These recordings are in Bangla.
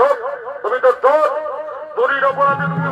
হোক, তুমি তো চোর, চুরির অপরাধে তুমি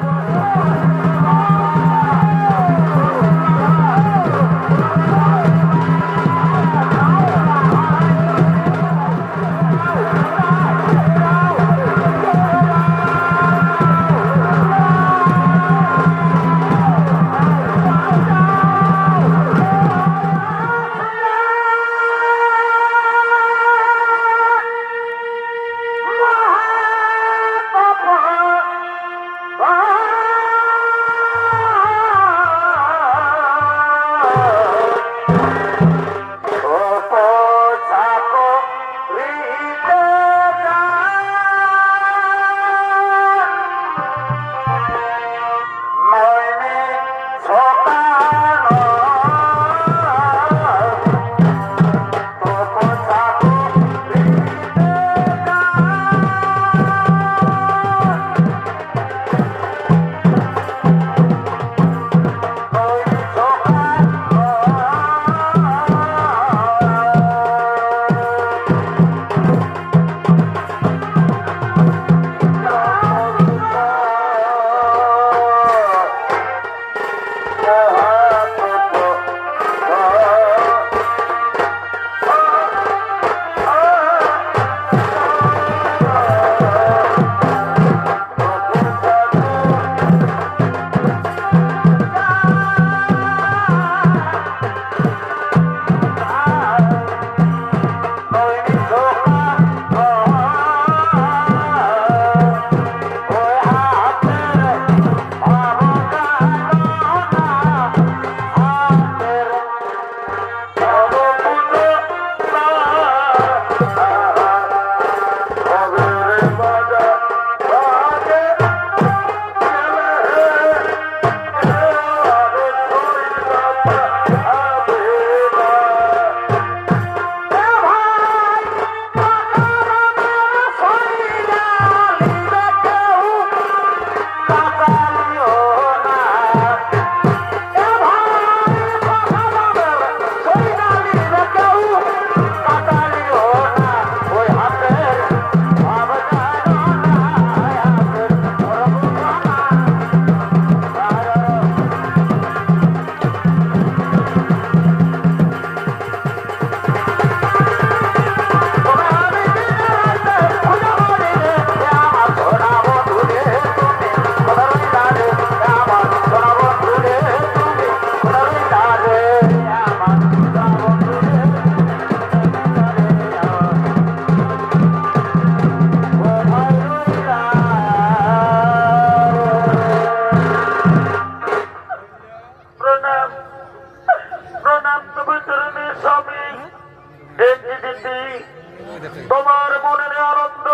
তোমার মনের আনন্দ,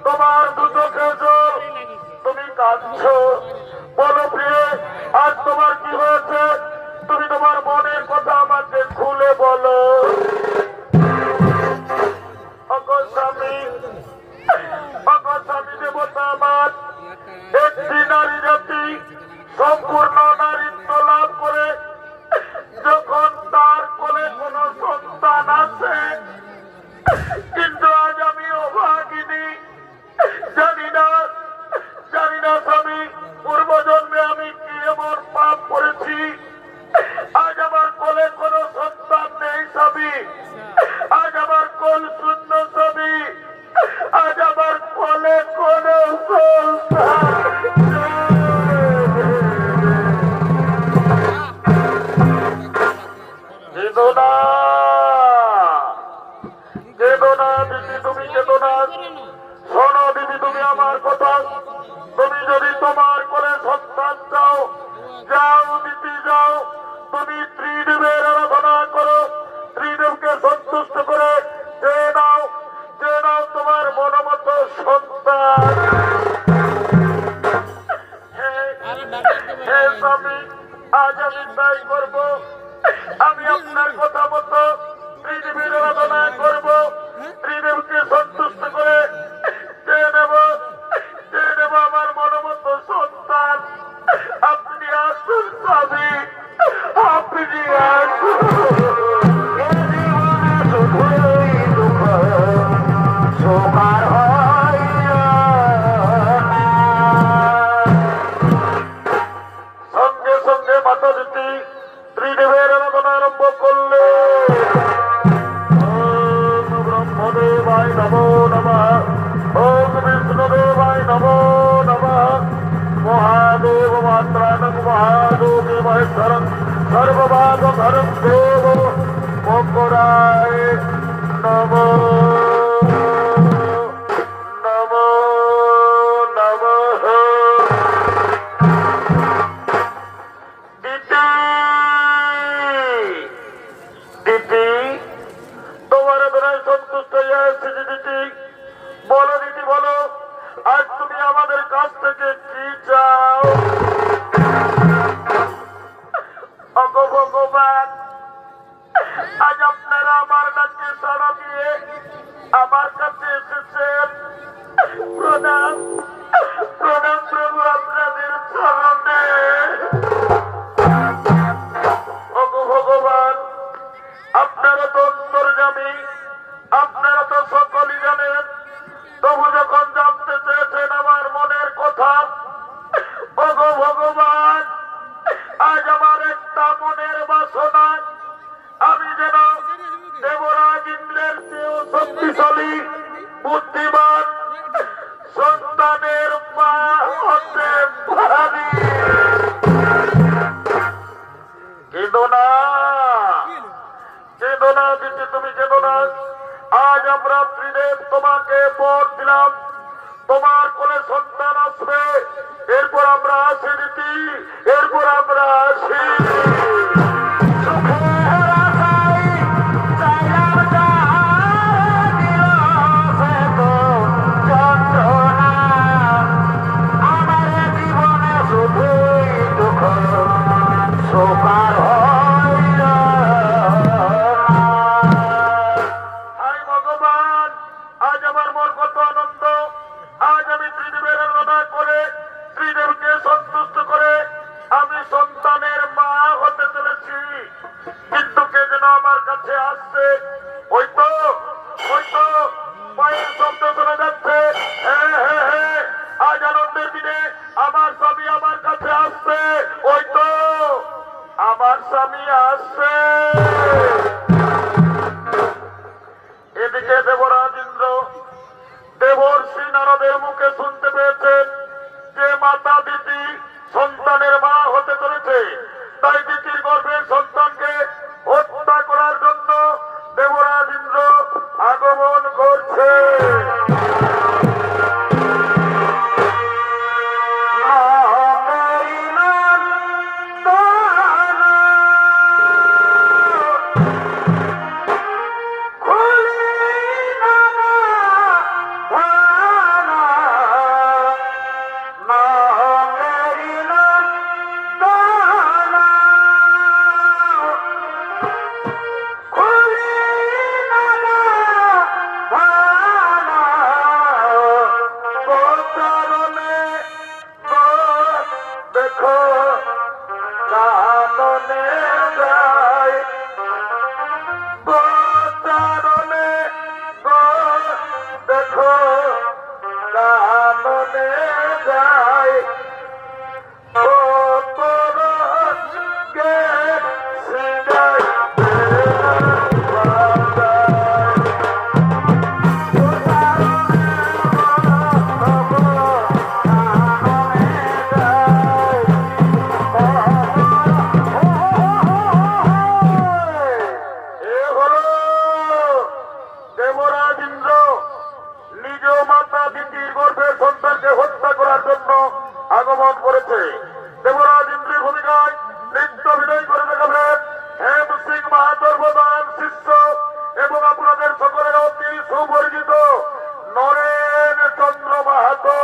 তোমার দুচোখে জল, তুমি কাঁদছো, বলো প্রিয়ে আজ তোমার কি হয়েছে? তুমি তোমার মনের কথা আমাকে খুলে বলো। স্বামী, স্বামী দেবতা আমার, একটি নারী জাতি সম্পূর্ণ নারীত্ব লাভ করে যখন তার কোলে কোন সন্তান আছে, কিন্তু আজ আমি অভাগিনী। জানি না স্বামী, পূর্বজন্মে আমি কি এমন পাপ করেছি আজ আমার কোলে কোনো সন্তান নেই স্বামী। আজ আমার কোল শূন্য স্বামী, আজ আমার কোলে কোনো সন্তান। শোনো দিদি, তুমি আমার কথা, তুমি যদি তোমার কোলে সন্তান চাও, যাও দিদি যাও, তুমি ত্রিদেবের আরাধনা করো, ত্রিদেবকে সন্তুষ্ট করে যে নাও তোমার মনোমত সন্তান। হে স্বামী, আজ আমি তাই করব। আমি আপনার কথা মতো ত্রিদেবের আরাধনা করব, ত্রিদেবকে সন্তুষ্ট করে চেয়ে নেব সর্বভাগ ধরম দেব মকরায় নম নম নমঃ। দিদি দিদি তোমার বেলায় সন্তুষ্ট হয়ে এসেছি দিদি। বলো দিদি বলো, আজ তুমি আমাদের কাছ থেকে কি চাও? ভগবান, আজ আপনারা আমার ডাকে সাড়া দিয়ে আমার কাছে এসেছেন। প্রণাম প্রণাম প্রভু আপনাদের চরণে। ভগবান, আপনারা তো অন্তর্যামী, আপনারা তো সকলই জানেন। তবু যখন জানতে চেয়েছেন আমার মনের কথা, ভগবান, আজ আমার একটা মনের বাসনা, আমি যেন দেবরাজ ইন্দ্রের চেয়েও শক্তিশালী বুদ্ধিমান সন্তানের মা হতে পারি। কেঁদো না কেঁদো না দিদি, তুমি কেঁদো না। আজ আমরা ত্রিদেব তোমাকে বর দিলাম, তোমার কোলে সন্তান আসবে। এরপর আমরা আসি দিদি, এরপর আমরা আসি। ভগবান, আজ আমার মন কত আনন্দ। আজ আমি ত্রিদেবের আরাধনা করে, ত্রিদেবকে সন্তুষ্ট করে আমি সন্তানের মা হতে চলেছি। কিন্তু কে যেন আমার কাছে আসছে, ওই তো পায়ের শব্দ শোনা যাচ্ছে। হ্যাঁ হ্যাঁ হ্যাঁ, আজ আনন্দের দিনে আমার স্বামী আমার কাছে আসছে। ওই তো আমার স্বামী আসছে। এদিকে দেবরাজ ইন্দ্র দেবর্ষি নারদের মুখে শুনতে পেয়েছেন যে মাতা দিতি সন্তানের মা হতে চলেছে। তাই দিতির গর্ভের সন্তানকে হত্যা করার জন্য দেবরাজ ইন্দ্র আগমন করছে। আগমন করেছে। দেবরাজ ইন্দ্রের ভূমিকায় নৃত্য অভিনয় করে দেখাবেন হেম সিং মাহাতোর প্রধান শিষ্য এবং আপনাদের সকলের অতি সুপরিচিত নরেন চন্দ্র মাহাতো।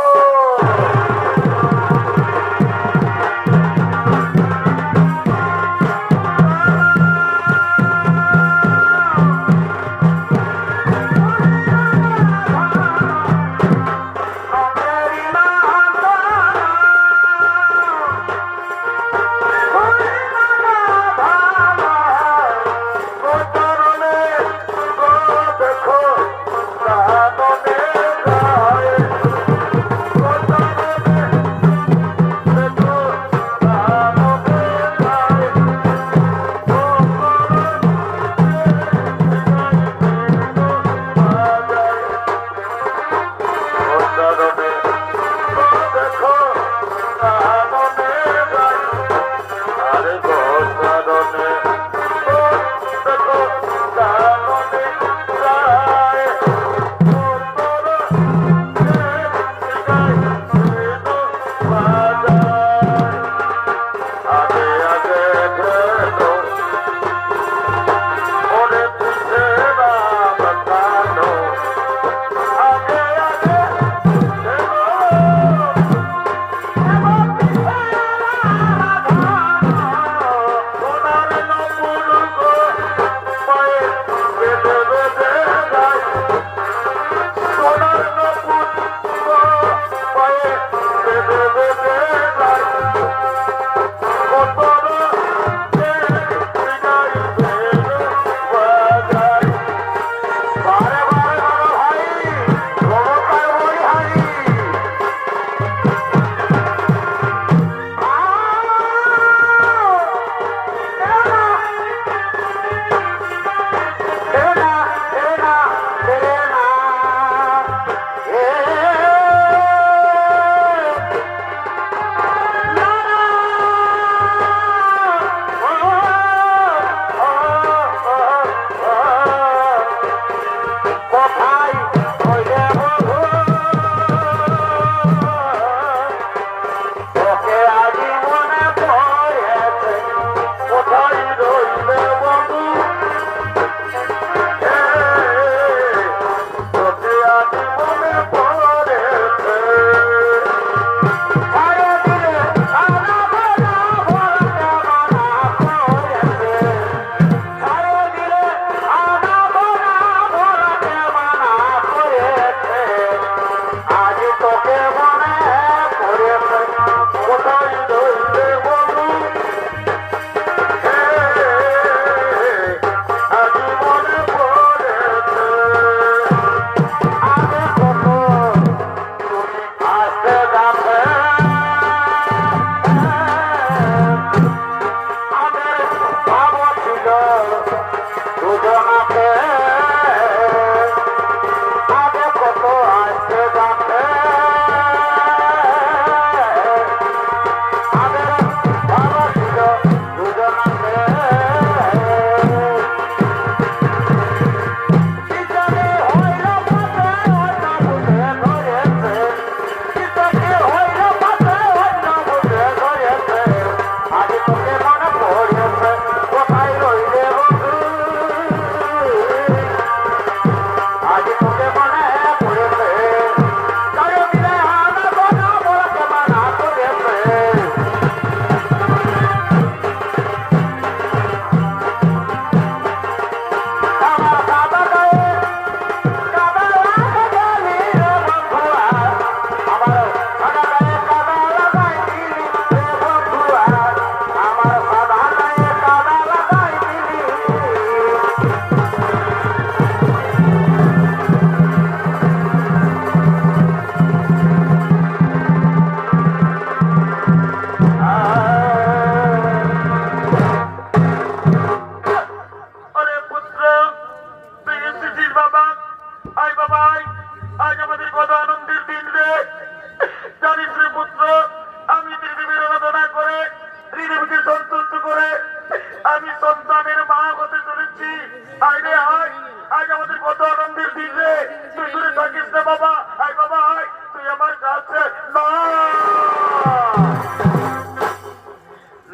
দেখো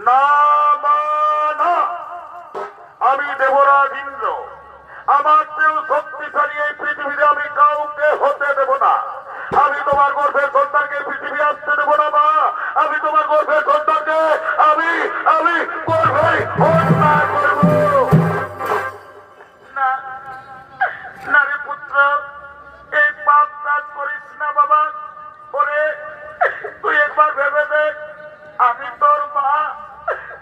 না মা না, আমি দেবরাজ ইন্দ্র, আমার চেয়েও শক্তিশালী এই পৃথিবীতে আমি কাউকে হতে দেব না। আমি তোমার গর্ভের সন্তানকে পৃথিবী আসতে দেব না মা। আমি তোমার গর্ভের সন্তানকে আমি আমি গর্ভেই হত্যা করব না। না রে পুত্র, এই পাপ কাজ করিস না বাবা। ওরে তুই একবার ভেবে দেখ, আমি তোর মা,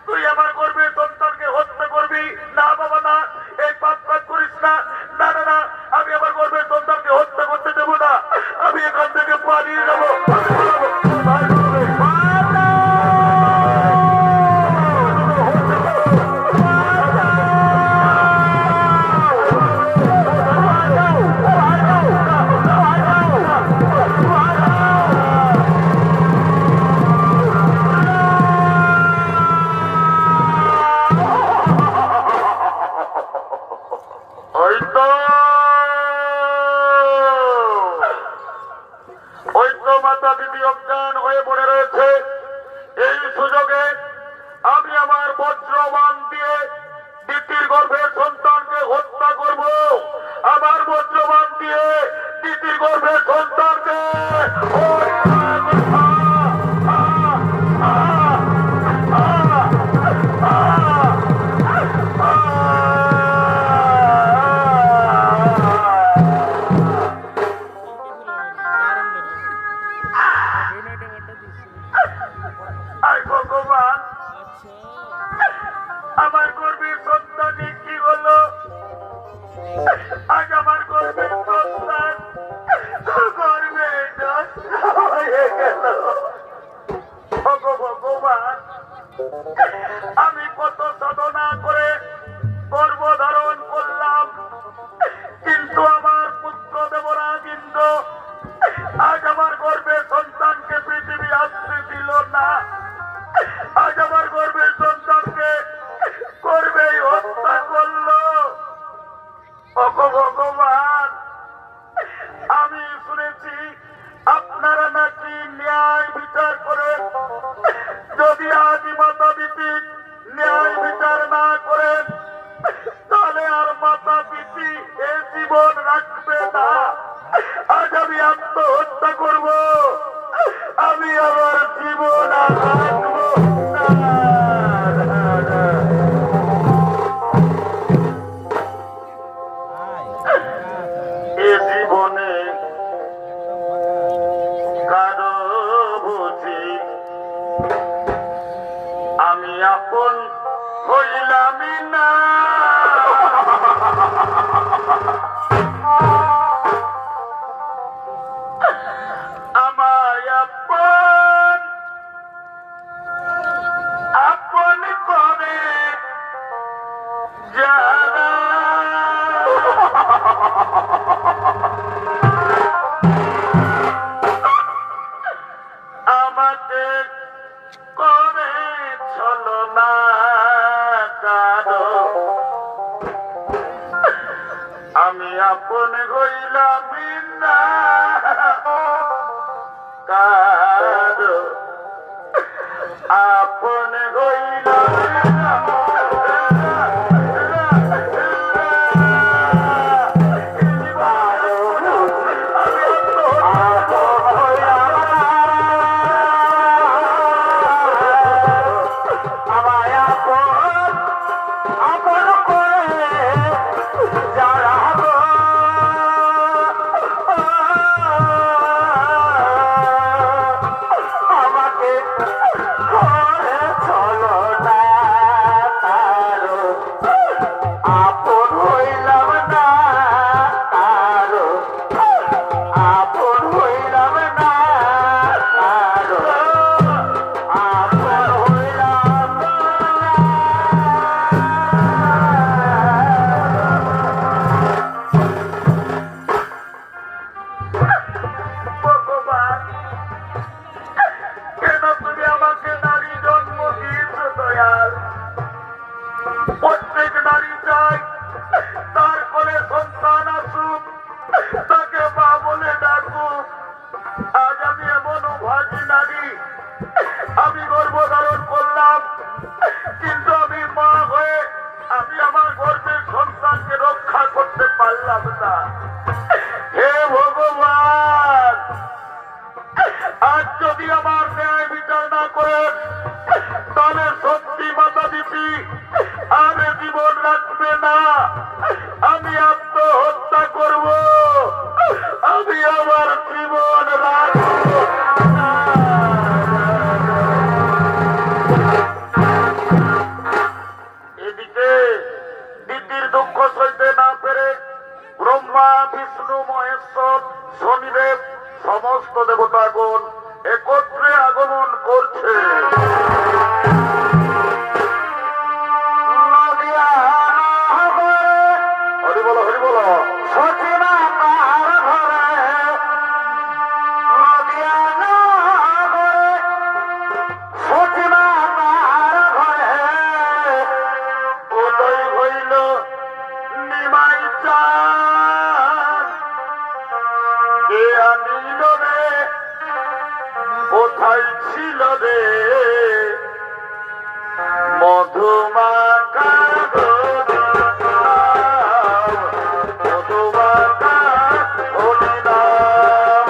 তুই আমার গর্ভের সন্তানকে হত্যা করবি না বাবা না। এই পাপ কাজ করিস না। না না না, আমি আমার গর্ভের সন্তানকে হত্যা করতে দেব না। আমি এখান থেকে পালিয়ে যাবো। ওই তো মাতা দিদি অজ্ঞান হয়ে পড়ে রয়েছে। এই সুযোগে আমি আমার বজ্রবাণ দিয়ে দিদির গর্ভের সন্তানকে হত্যা করব। আমার বজ্রবাণ দিয়ে দিদির গর্ভের সন্তানকে ভগবান, আমার গর্ভের সন্তানই কি হলো? আজ আমার গর্ভের সন্তান গর্ভে হয়ে গেল। ভগবান, আমি কত সাধনা করে গর্ভ ধারণ করলাম, কিন্তু আমার পুত্র দেবরাজ ইন্দ্র আজ আমার গর্ভের সন্তানকে পৃথিবী আসতে দিল না। আজ আমার গর্ভের সন্তানকে গর্ভেই হত্যা করলো। ভগবান, আমি শুনেছি আপনারা নাকি ন্যায় বিচার করেন। যদি আজ মাতা পিতা ন্যায় বিচার না করেন, তাহলে আর মাতা পিতা এ জীবন রাখবে না। আজ আমি আত্মহত্যা করব। আমি আমার জীবন আর রাখবো না। এ জীবনে কারো বুঝি আমি আপন হইলামই না। আমায় আপন আপন করে যারা আমাকে করে ছলনা কারো, আমি আপন হইলামই না কারো, আপন হইলামই না। আমাকে আজ যদি আমার ন্যায় বিচার না করেন তাহলে সত্যি মাতা দিতি আর জীবন রাখবে না, আমি আত্মহত্যা করব, আমি আমার জীবন রাখবো না। এদিকে দিদির দুঃখ সইতে না পেরে ব্রহ্মা বিষ্ণু মহেশ্বর শনিদেব সমস্ত দেবতাগণ একত্রে আগমন করছে। হরি বলো হরি বলো। উদয় হইল নিমাই চাঁদ, কে আনিল রে, কোথায় ছিল রে মধুমাখা মধুমাখা হরিনাম।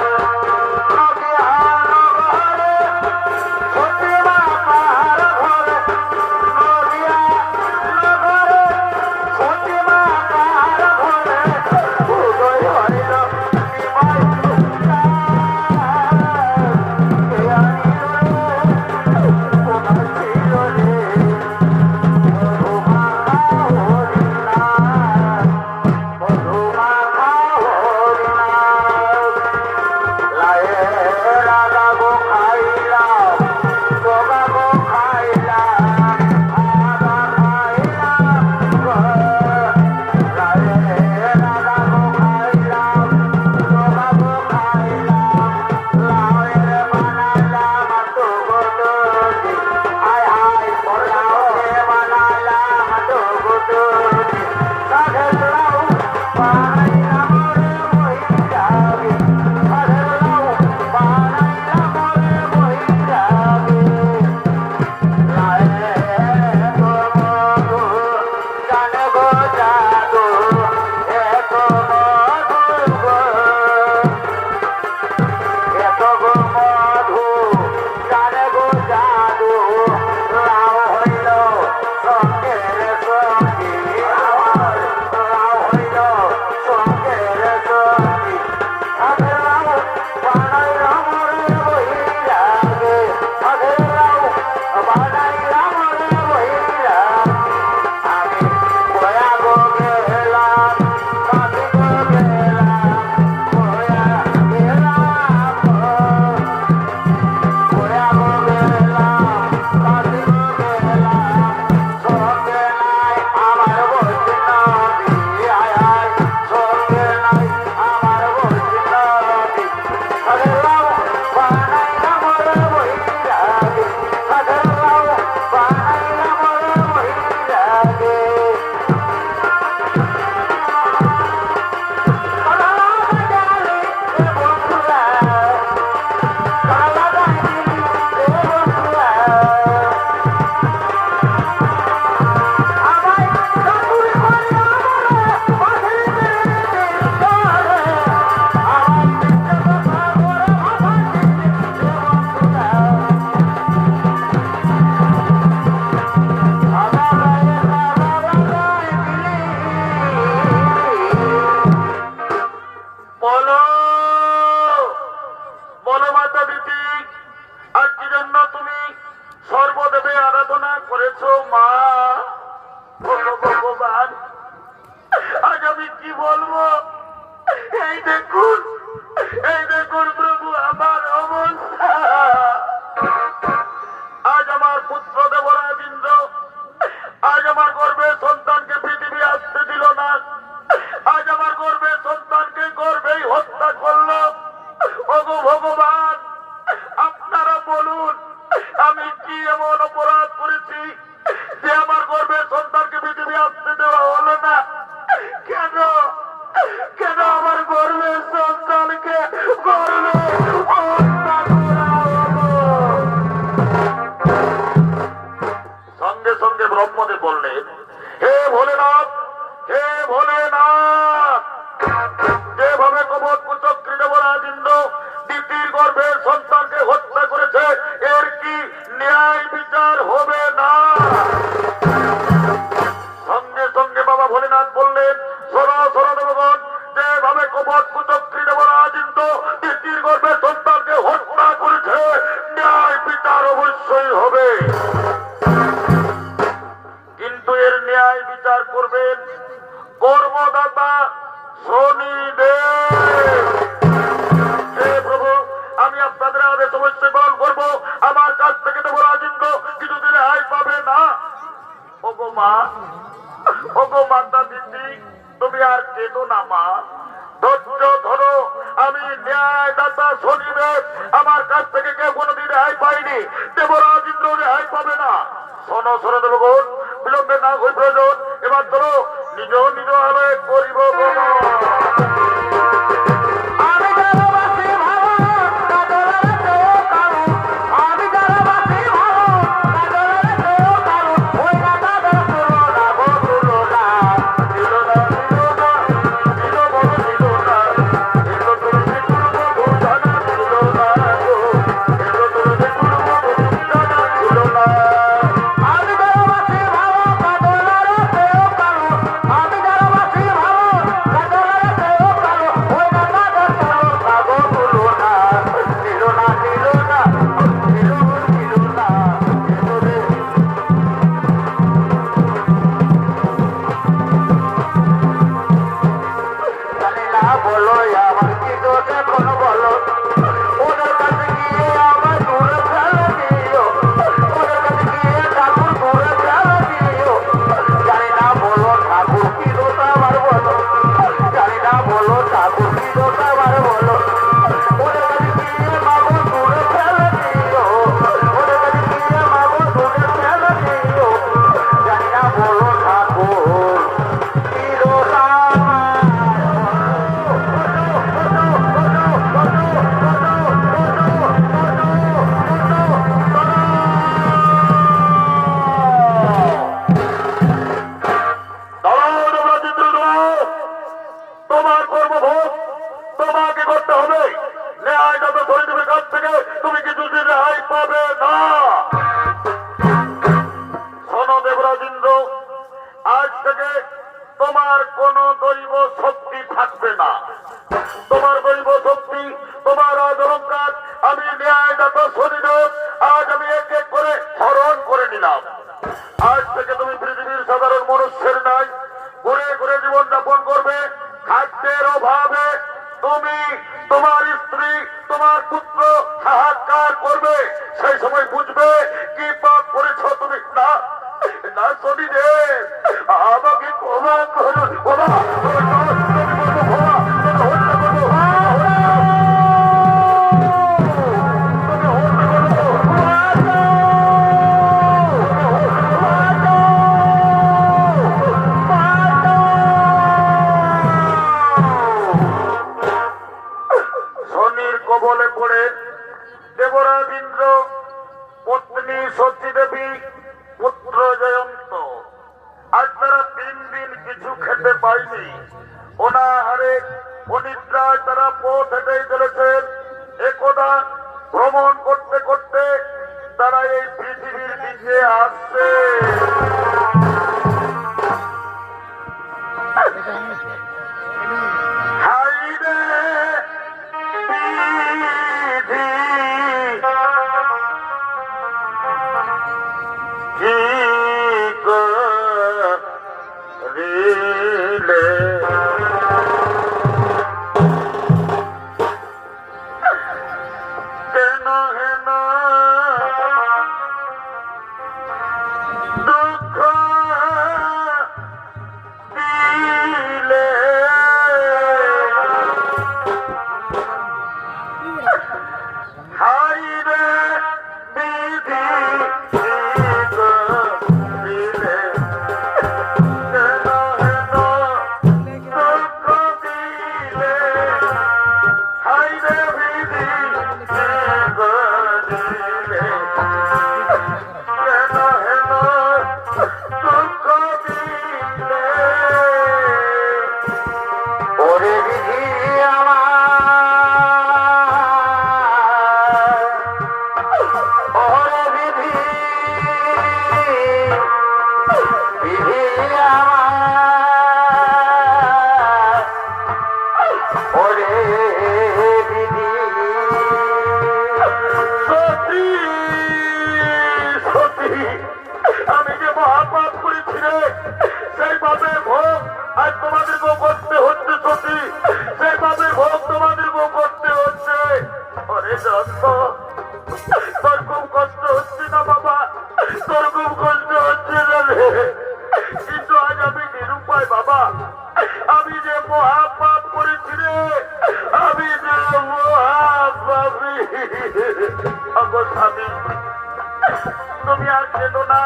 হবে, কিন্তু এর ন্যায় বিচার করবেন কর্মদাতা শনিদেব। হে প্রভু, আমি আপনাদের আদেশ অবশ্যই পালন করবো। আমার কাছ থেকে দেবো রাজেন্দ্র কিছুদিন রেহাই পাবে না। ওগো মা, ওগো মাতা দিদি, তুমি আর কেঁদো না মা, ধৈর্য ধরো। আমি ন্যায়দাতা শনিদেব, আমার কাছ থেকে কেউ কোনোদিন রেহাই পাইনি, দেবরাজ ইন্দ্র রেহাই পাবে না। শোনো শোনো দেবগণ, বিলম্বে না হই প্রয়োজন। এবার ধরো নিজ নিজ আলয়ে করিব গমন। কষ্ট হচ্ছে না বাবা, তোর খুব কষ্ট হচ্ছে না রে, কিন্তু আজ আমি নিরুপায় বাবা। আমি যে মহাপাপ করেছি রে, আমি যে মহাপাপী। আমার স্বামী, তুমি আর কেঁদো না।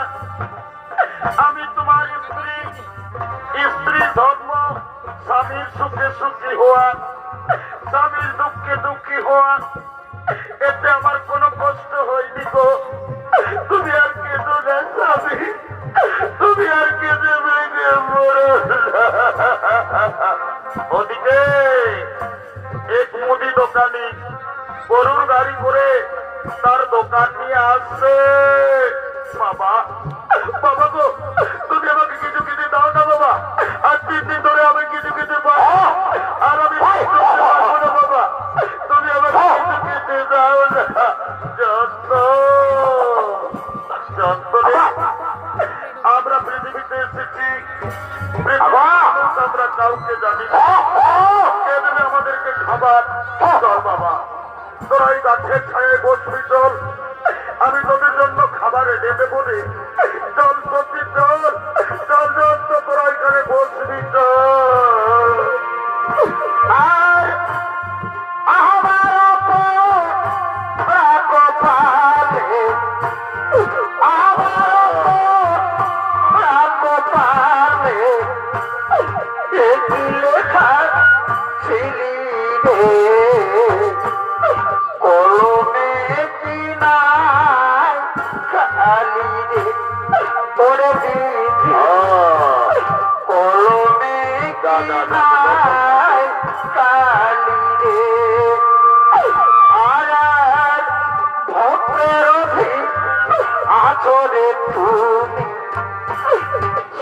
আমি তোমার স্ত্রী, স্ত্রী ধর্ম স্বামীর সুখে সুখী হওয়া, স্বামীর দুঃখে দুঃখী হওয়া, এতে আমার কোনো কষ্ট হয়নি গো। তুমি আর কেঁদো না স্বামী, তুমি আর কেঁদে ভেঙে মরো না। ওদিকে এক মুদি দোকানি গরুর গাড়ি করে তার দোকান নিয়ে আসছে। বাবা, বাবা গো, তুমি আমাকে কিছু কিছু দাও না বাবা, আর 3 দিন ধরে আমি কিছু কিছু পাবো, আর আমি পারবো না বাবা, তুমি আমাকে কিছু কিছু দাও না। আমরা পৃথিবীতে এসেছি, আমরা কাউকে জানি না, কে দেবে আমাদেরকে খাবার। চল বাবা, তোরা এই গাছের ছায়ায় বসবি, চল, আমি তোদের জন্য খাবার এনে দেবো রে। চল সত্যি, চল চল চল, তো তোরা এখানে বসবি, চল।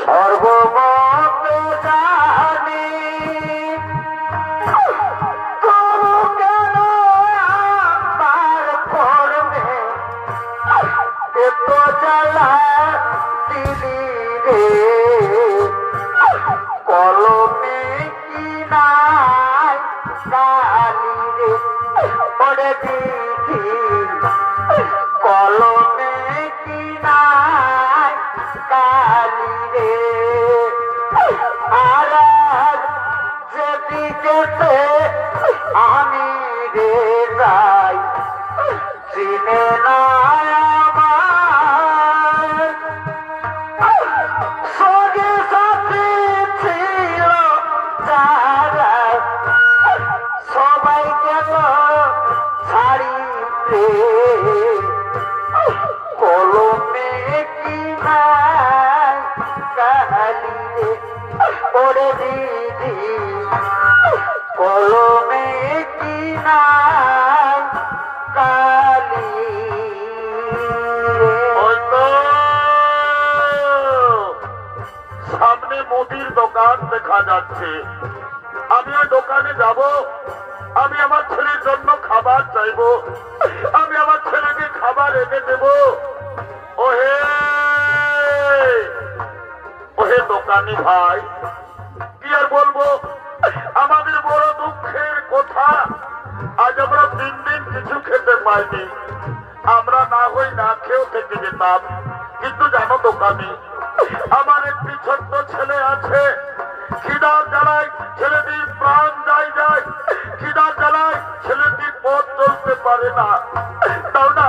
সর্বমত জানি তবু কেন আমার করবে এত জ্বালা দিলি রে। কলমে কি নাই কালি রে, ওরে দিদি কলমে কি নাই কালি রে। আর যেদিকে আমি রে যাই চিনে না আমার, সঙ্গে সাথে ছিল যারা সবাই গেল ছাড়িতে। কলমে কি নাই কালি রে, ওরে দিদি কলমে কি নাই কালি রে। সামনে মুদির দোকান দেখা যাচ্ছে, আমি ওই দোকানে যাব, আমি আমার ছেলের জন্য খাবার চাইবো, আমি আমার ছেলেকে খাবার এনে দেব। ওহে ওহে দোকানি ভাই, কি আর বলবো, আমাদের বড় দুঃখের কথা, আজ আমরা 3 দিন কিছু খেতে পাইনি। আমরা না হই না খেয়েও থেকে যেতাম, কিন্তু জানো দোকানি, আমার একটি ছোট্ট ছেলে আছে, খিদার জ্বালায় ছেলেটির প্রাণ যায় যায়, খিদার জ্বালায় ছেলেটি পথ চলতে পারে না। দাও না,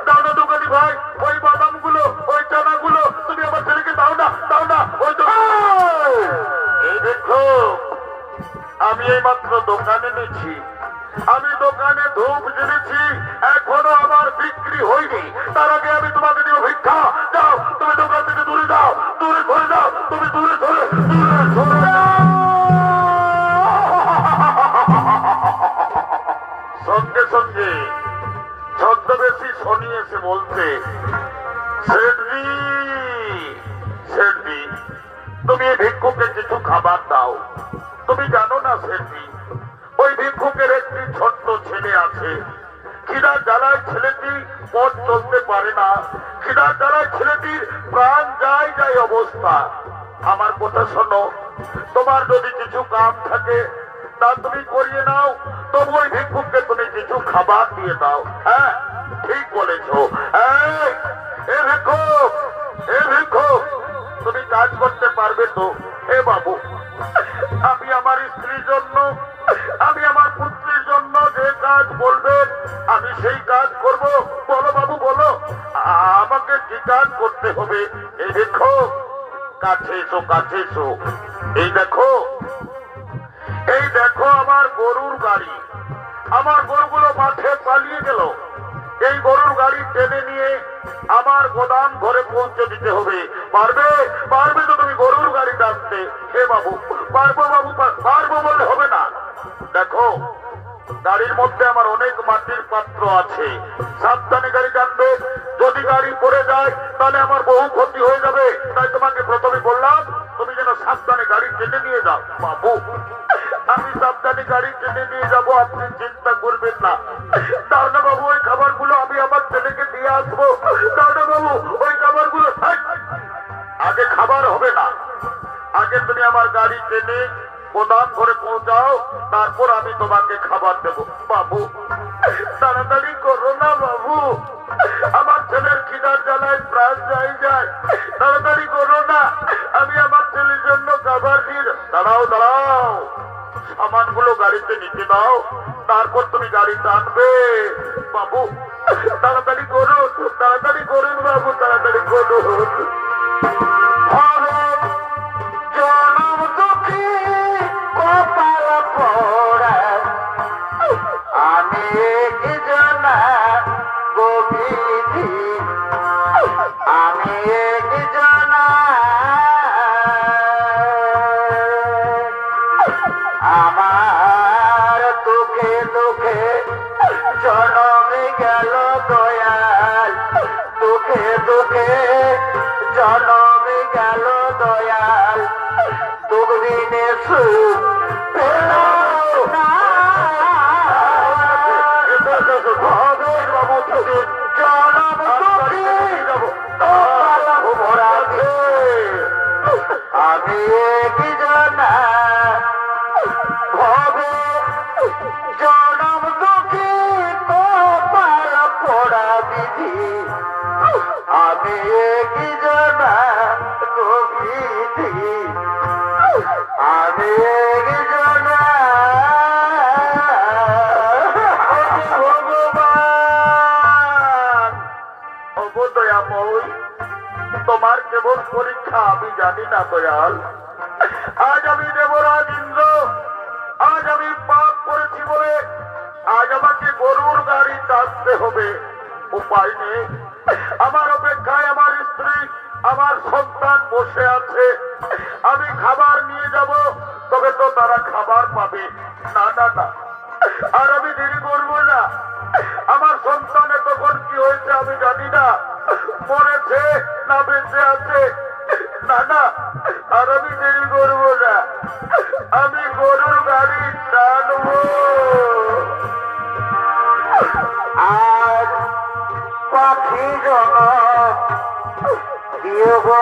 দাও না দোকানি ভাই, ওই বাদামগুলো, ওই চানাগুলো তুমি আমার ছেলেকে দাও না, দাও না। ওই এই দেখো, আমি এই মাত্র দোকানে নিয়েছি, আমি দোকানে ধূপ জ্বেলেছি, এখনো আমার বিক্রি হয়নি, তার আগে আমি তোমাকে দিব ভিক্ষা। যাও, তুমি দোকান থেকে দূরে যাও, দূরে সরে যাও, তুমি দূরে সরে যাও। সঙ্গে সঙ্গে ছদ্মবেশী শনি এসে বলতে, শেঠজি শেঠজি তুমি এই ভিক্ষুকে কিছু খাবার দাও। তুমি জানো না শেঠজি, ওই ভিক্ষুকের একটি ছোট্ট ছেলে আছে, খিদার জ্বালায় ছেলেটি পথ চলতে পারে না, খিদার জ্বালায় ছেলেটির প্রাণ যায় যায় অবস্থা। আমার কথা শোনো, তোমার যদি কিছু কাম থাকে তা তুমি করিয়ে নাও, তবু ওই ভিক্ষুককে তুমি কিছু খাবার দিয়ে দাও। হ্যাঁ ঠিক বলেছো, হ্যাঁ তো। হে বাবু, আমি আমার স্ত্রীর জন্য, আমি আমার পুত্রের জন্য যে কাজ বলবেন আমি সেই কাজ করব। বলো বাবু, বলো আমাকে কি কাজ করতে হবে। এই দেখো, কাছে এসো, কাছে এসো। এই দেখো, এই দেখো আমার গরুর গাড়ি। আমার গরুগুলো মাঠে পালিয়ে গেল। এই গরুর গাড়ি টেনে নিয়ে আমার গোদাম ঘরে পৌঁছে দিতে হবে। পারবে? পারবে তো তুমি গরুর গাড়ি টানতে? হে বাবু, পারবো বাবু, পারবো বলে হবে না। দেখো, গাড়ির মধ্যে আমার অনেক মাটির পাত্র আছে, সাবধানে গাড়ি টানবে। যদি গাড়ি পড়ে যায় তাহলে আমার বহু ক্ষতি হয়ে যাবে। তাই তোমাকে প্রথমে বললাম তুমি যেন সাবধানে গাড়ি টেনে নিয়ে যাও। বাবু, আমি সাবধানে গাড়ি টেনে নিয়ে যাবো, আপনি চিন্তা করবেন না। দাও না বাবু, ওই খাবারগুলো আমি আমার ছেলেকে দিয়ে আসবো। দাও না বাবু, ওই খাবারগুলো। আগে খাবার হবে না, আগে তুমি আমার গাড়ি টেনে গোদাম ঘরে পৌঁছাও, তারপর আমি তোমাকে খাবার দেবো। বাবু, তাড়াতাড়ি করো না বাবু, আমার ছেলের খিদার জ্বালায় প্রাণ যায়। তাড়াতাড়ি করো না, আমি আমার ছেলের জন্য খাবার দিয়ে। দাঁড়াও দাঁড়াও, সামানগুলো গাড়িতে নিতে দাও, তারপর তুমি গাড়ি টানবে। বাবু, তাড়াতাড়ি করুন, তাড়াতাড়ি করুন বাবু, তাড়াতাড়ি করুন। আমি একজনা গোবিধি, আমি একজনা, আমার দুঃখে দুঃখে জনমে গেল দয়াল, দুঃখে দুঃখে জনমে গেল দয়াল, দুঃখ দিনে সুখ আমি কি জানা ভবে জনম দুঃখী কপাল পোড়া বিধি, আমি কি জানা গোবিধি, আমি কি জানা ভগবান। অবদয়াময়, তোমার কেবল পরীক্ষা আমি জানি না দয়াল। আজ আমি দেবরাজ ইন্দ্র, আজ আমি পাপ করেছি বলে আজ আমাকে গরুর গাড়ি টানতে হবে। উপায় নেই, আমার অপেক্ষায় আমার স্ত্রী, আমার সন্তান বসে আছে। আমি খাবার নিয়ে যাব, তবে তো তারা খাবার পাবে। না না না, আর আমি দেরি করবো না। আমার সন্তানের তখন কি হয়েছে আমি জানি না, মরেছে না বেঁচে আছে। না না, আর আমি দেরি করবো না, আমি গরুর গাড়ি টানবো। আর পাখি জন দিও গো,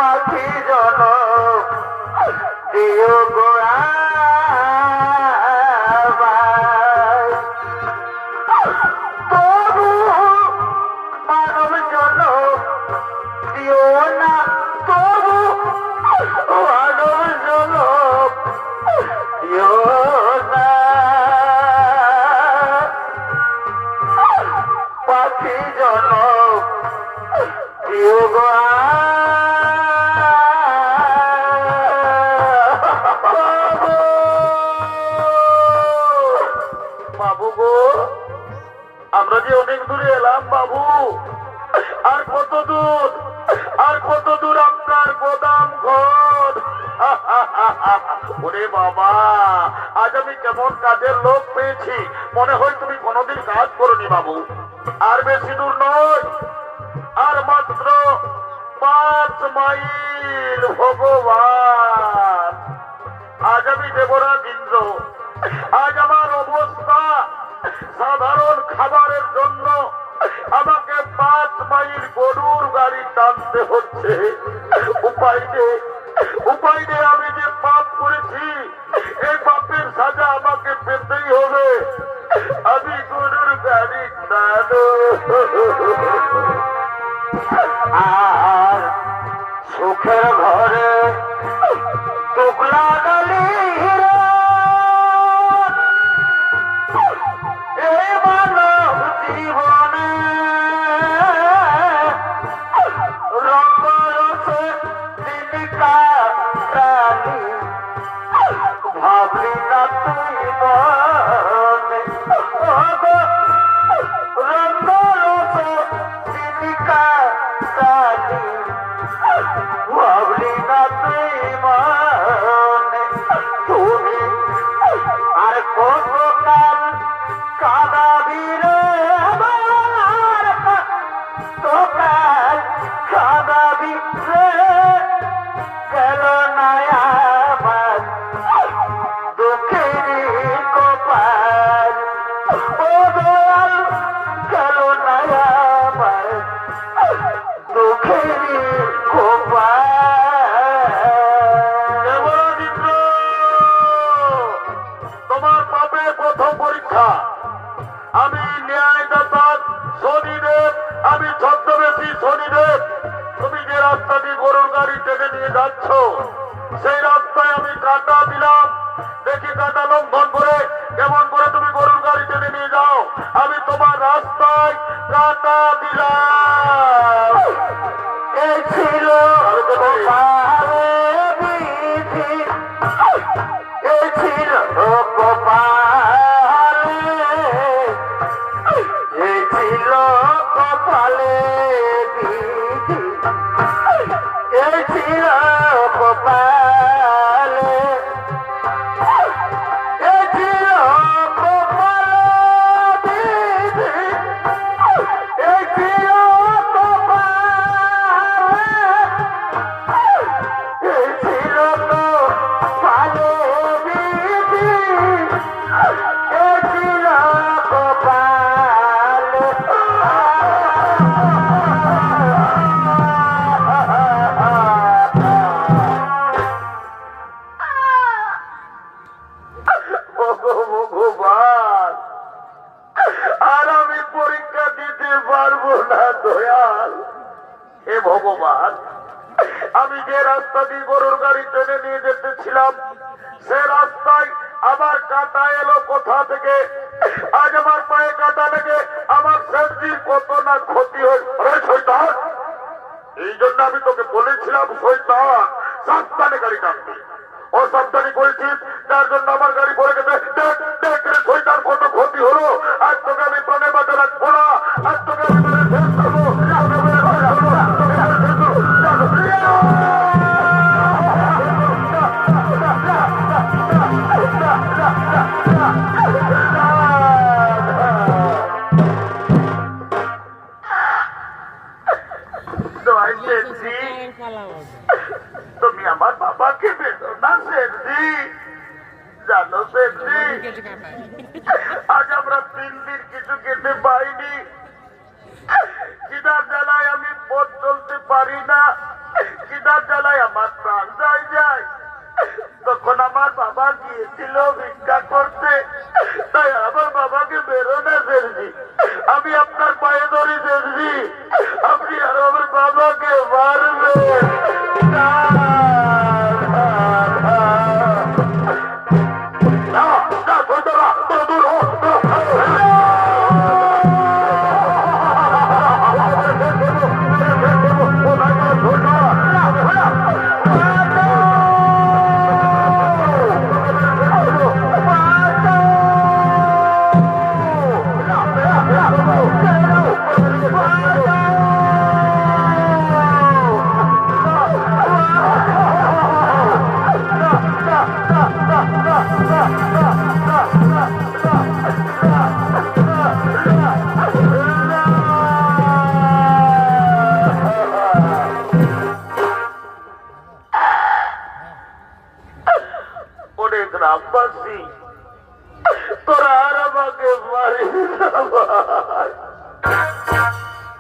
পাখি জন দিও গো, তবু মানব জন দিও না, তবু মানব জন দিও না। পাখি জন দিও গো, বাবু গো, আমরা যে অনেক দূরে এলাম বাবু। আর কত দূর, আর কত দূর আপনার গোদাম ঘর। ওরে বাবা, আজ আমি কেমন কাজের লোক পেয়েছি, মনে হয় তুমি কোনোদিন কাজ করোনি বাবু। আর বেশি দূর নয়, আর মাত্র 5 মাইল। ভগবান, আজ আমি দেবরাজ ইন্দ্র, আজ আমার অবস্থা সাধারণ খাবারের জন্য আমাকে 5 মাইল গরুর গাড়ি টানতে হচ্ছে। উপায় নেই, উপায় নেই। আমি যে পাপ করেছি এই পাপের সাজা আমাকে পেতেই হবে। আমি গরুর গাড়ি টানো। আর সুখের ঘরে টুকলা গালি এই মানব জীবনে রঙরসে দিনকা রানী ভাবলি না তুই মনে রঙরসে দিনকা রানী ভাবলি না তুই মনে তুমি আর কত কাল কাঁদাবি রে আমার তো কাল কাঁদাবি রে গেল না আমার দুঃখের কপাল ও দয়াল গেল না আমার দুঃখের কপাল। তোমার পাপে প্রথম পরীক্ষা। আমি ন্যায়দাতা শনিদেব, আমি ছদ্মবেশী শনিদেব। তুমি যে রাস্তা দিয়ে গরুর গাড়ি টেনে নিয়ে যাচ্ছ সেই রাস্তায় আমি কাঁটা দিলাম। দেখি কাঁটা লঙ্ঘন করে কেমন করে তুমি গরুর গাড়ি টেনে নিয়ে যাও। আমি তোমার রাস্তায় কাঁটা দিলাম। এই ছিল এই ছিল কপালে, এই ছিল কপালে বিধি, এই ছিল কপালে, এই ছিল কপালে বিধি, এই ছিল কপালে, এই ছিল কপালে বিধি, এই ছিল কপালে। ভগবান, আর আমি পরীক্ষা দিতে পারবো না দয়াল। হে ভগবান, আমি যে রাস্তা দিয়ে গরুর গাড়ি টেনে নিয়ে যেতেছিলাম সে রাস্তায় আমার কাঁটা এলো কোথা থেকে। আজ আমার পায়ে কাঁটা লেগে আমার সবজির কত না ক্ষতি হয়। আরে শয়তান, এই জন্য আমি তোকে বলেছিলাম শয়তান সাবধানে গাড়ি টানবি। অসাবধানি করেছিস তার জন্য আমার গাড়ি পড়ে গেছে। দেখ দেখ রে শয়তান কত ক্ষতি হলো। আজ তোকে আমি প্রাণে বাঁচা রাখবো না। আজ তোকে আমি মেরে শেষ করবো। তুমি আমার বাবাকে বেঁধো না শেঠজি। জানো শেঠজি, আজ আমরা 3 দিন কিছু খেতে পাইনি। খিদার জ্বালায় আমি পথ চলতে পারি না। খিদার জ্বালায় আমার প্রাণ যায়। তখন আমার বাবা গিয়েছিল ভিক্ষা করতে, তাই আমার বাবাকে বেরো না শেঠজি। আমি আপনার পায়ে ধরি শেঠজি, আপনি আর আমার বাবাকে মারবেন না। গ্রামবাসী, তোরা আর আমাকে মারি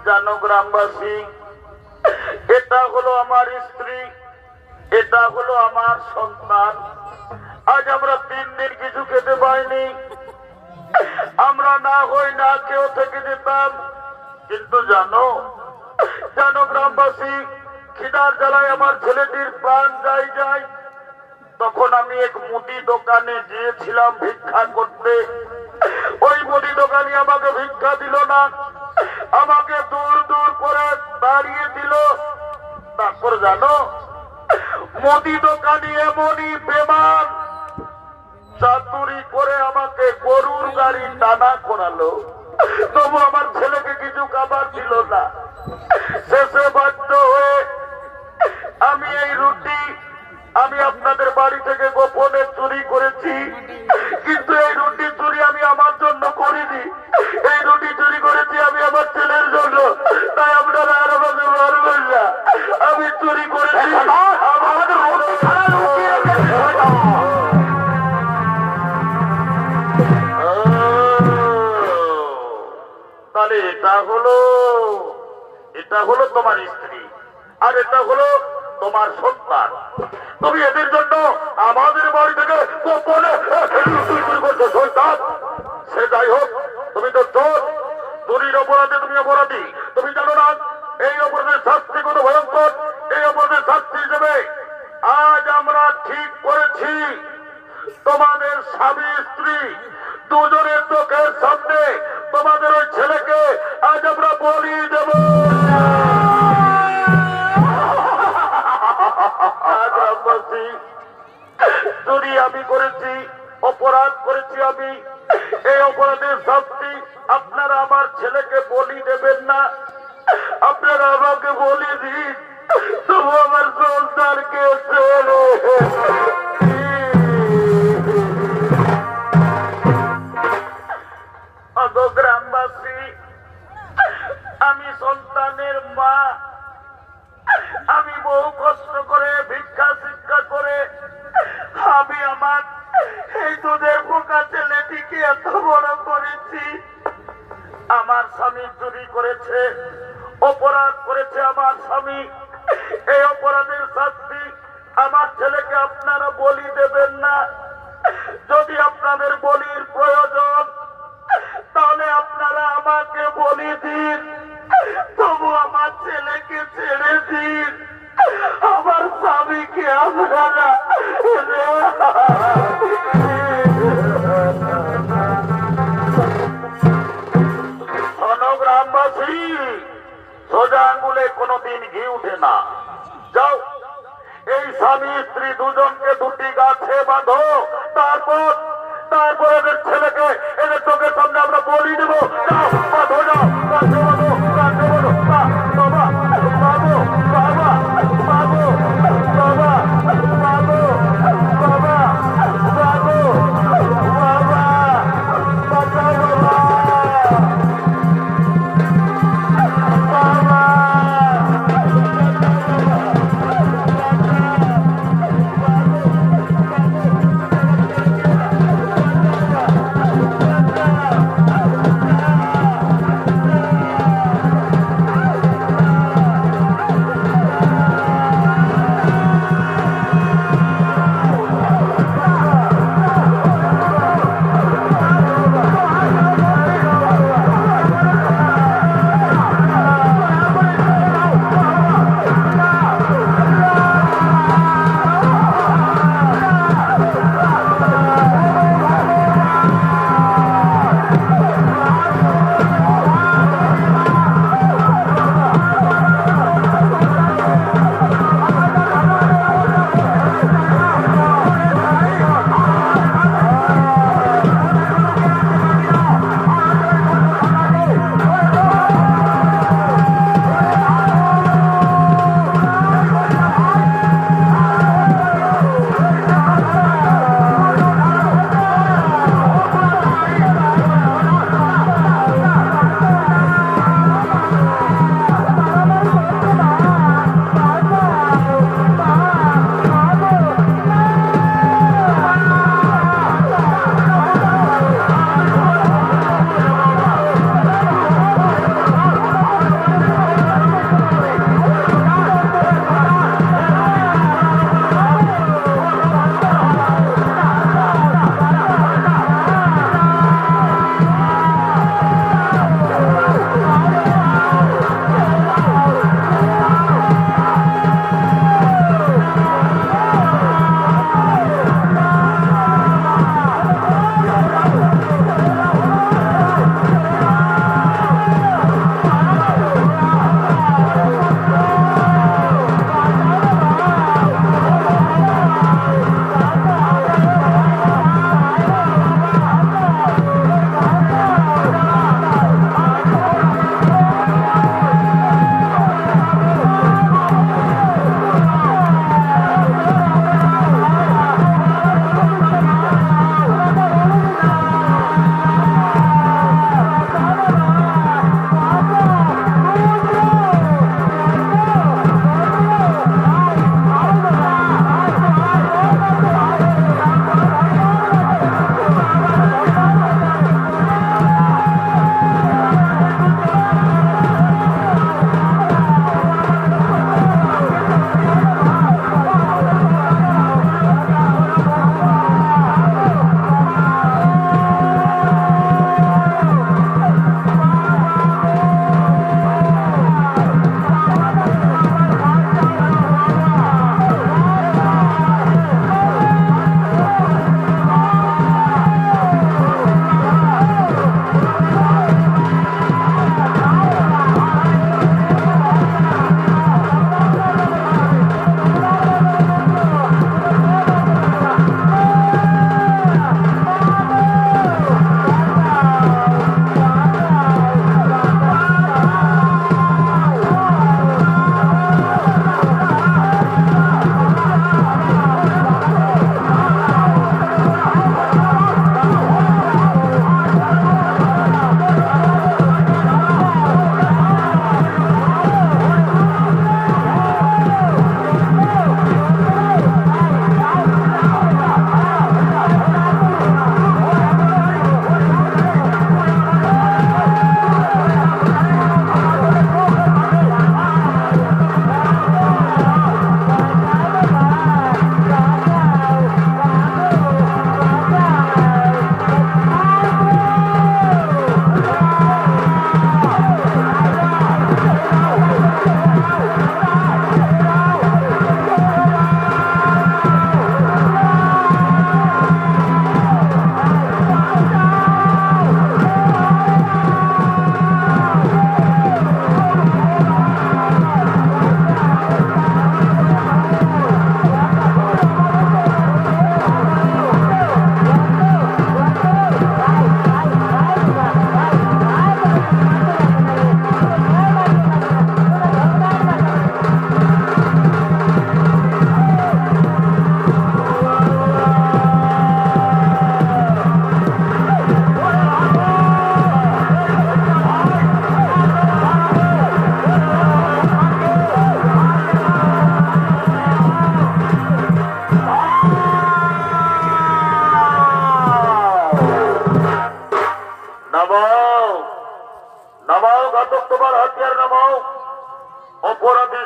জানো গ্রামবাসী, এটা হলো আমার স্ত্রী, এটা হলো আমার সন্তান। আজ আমরা 3 দিন কিছু খেতে পাইনি, আমরা না হই না কেউ থেকে যেতাম। কিন্তু জানো জানো গ্রামবাসী, খিদার জ্বালায় আমার ছেলেটির প্রাণ যায়। তখন আমি এক মুদি দোকানে গিয়েছিলাম ভিক্ষা করতে। ওই মুদি দোকানি আমাকে ভিক্ষা দিল না, আমাকে দূর দূর করে দাঁড়িয়ে দিল। তারপর জানো, মুদি দোকানি এমনই বেমান চাতুরি করে আমাকে গরুর গাড়ি টানা করালো, তবু আমার ছেলেকে কিছু খাবার দিল না। শেষে বাধ্য হয়ে আমি এই রুটি আমি আপনাদের বাড়ি থেকে গোপনে চুরি করেছি। কিন্তু এই রুটি চুরি আমি আমার জন্য করিনি, এই রুটি চুরি করেছি আমি আমার ছেলের জন্য। তাই আপনারা আর আমাকে মারবেন না, আমি চুরি করেছি। তাহলে এটা হলো তোমার স্ত্রী, আর এটা হলো তোমার সন্তান। তুমি এদের জন্য আমাদের বাড়ি থেকে গোপনে করছো সন্তান। সে যাই হোক, তুমি তো চোর, চুরির অপরাধে তুমি অপরাধী। তুমি জানো না এই অপরাধের শাস্তি কত ভয়ঙ্কর? এই অপরাধের শাস্তি হিসেবে আজ আমরা ঠিক করেছি তোমাদের স্বামী স্ত্রী দুজনের চোখের সামনে তোমাদের ওই ছেলেকে আজ আমরা বলি দেব। চুরি আমি করেছি, অপরাধ করেছি আমি, এই অপরাধের শাস্তি আপনারা আমার ছেলেকে বলি দেবেন না, আপনারা আমাকে বলি দিন, তবু আমার সন্তানকে ছেড়ে। গ্রামবাসী, আমি সন্তানের মা, আমি বহু কষ্ট করে ভিক্ষা শিক্ষা করে আমি আমার এই দুধের পোকা ছেলেটিকে এত বড় করেছি। আমার স্বামী চুরি করেছে, অপরাধ করেছে আমার স্বামী, এই অপরাধের শাস্তি আমার ছেলেকে আপনারা বলি দেবেন না। যদি আপনাদের বলির প্রয়োজন তাহলে আপনারা আমাকে বলি দিন, তবু আমার ছেলেকে ছেড়ে দিন, আমার স্বামীকে আপনারা। গ্রামবাসী, সোজা আঙ্গুলে কোনোদিন ঘি উঠে না। যাও, এই স্বামী স্ত্রী দুজনকে দুটি গাছে বাঁধো, তারপর এদের ছেলেকে এদের চোখের সামনে আমরা বলি দেবো। যাও, বাঁধো, যাও, গাছে বাঁধো, গাছে বাঁধো। বাবা, বাবু, বাবা, বাবু, বাবা, বাবু, বাবা, বাবু, বাবা, বাঁচাও বাবা, বাবা।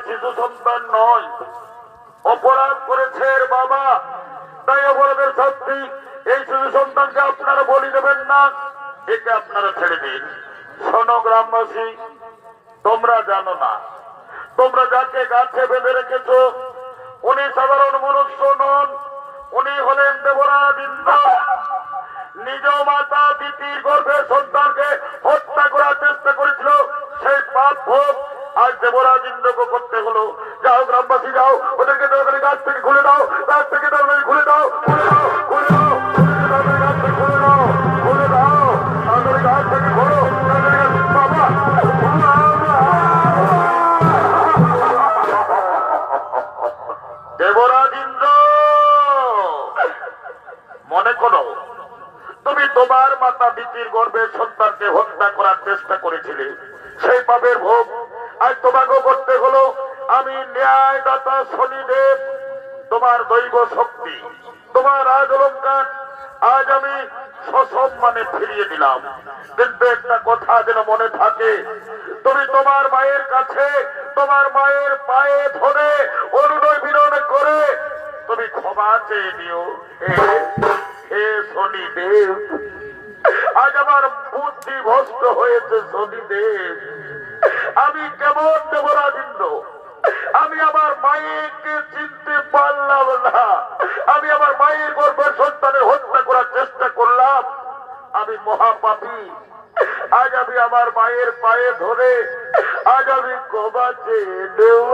শিশু সন্তান নয়, অপরাধ করেছে এর বাবা। তাই অপরাধের শাস্তি এই শিশু সন্তানকে আপনারা বলি দেবেন না, একে আপনারা ছেড়ে দিন। শোনো গ্রামবাসী, তোমরা জানো না, তোমরা যাকে গাছে বেঁধে রেখেছ উনি সাধারণ মনুষ্য নন, উনি হলেন দেবরাজ ইন্দ্র। নিজ মাতা দিতির গর্ভের সন্তানকে হত্যা করার চেষ্টা করেছিল, সেই পাপ ভোগ আজ দেবরাজ ইন্দ্রকে করতে হলো। যাও গ্রামবাসী যাও, ওদেরকে তাড়াতাড়ি গাছ থেকে খুলে দাও, গাছ থেকে তাড়াতাড়ি খুলে দাও, খুলে দাও, খুলে দাও, তাড়াতাড়ি গাছ থেকে খুলে দাও, খুলে দাও, তাড়াতাড়ি গাছ থেকে খোলো, বাবা। দেবরাজ ইন্দ্র, মনে করো তুমি তোমার মাতা দিতির গর্ভের সন্তানকে হত্যা করার চেষ্টা করেছিলে, সেই পাপের ভোগ আজ তোমাকেও করতে হলো। আমি ন্যায়দাতা শনিদেব, তোমার দৈব শক্তি, তোমার রাজ অলঙ্কার আজ আমি সসম্মানে ফিরিয়ে দিলাম। কিন্তু একটা কথা যেন মনে থাকে, তুমি তোমার মায়ের কাছে, তোমার মায়ের পায়ে ধরে অনুনয় বিনয় করে তুমি ক্ষমা চেয়ে দিও। হে শনিদেব, আজ আমার বুদ্ধি ভ্রষ্ট হয়েছে শনিদেব। আমি কেমন দেবরাজ ইন্দ্র, আমি আমার মায়েরকে চিনতে পারলাম না। আমি আমার মায়ের গর্ভের সন্তানের হত্যা করার চেষ্টা করলাম, আমি মহাপাপী। আজ আমি আমার মায়ের পায়ে ধরে আজ আমি ক্ষমা চেয়ে নেব।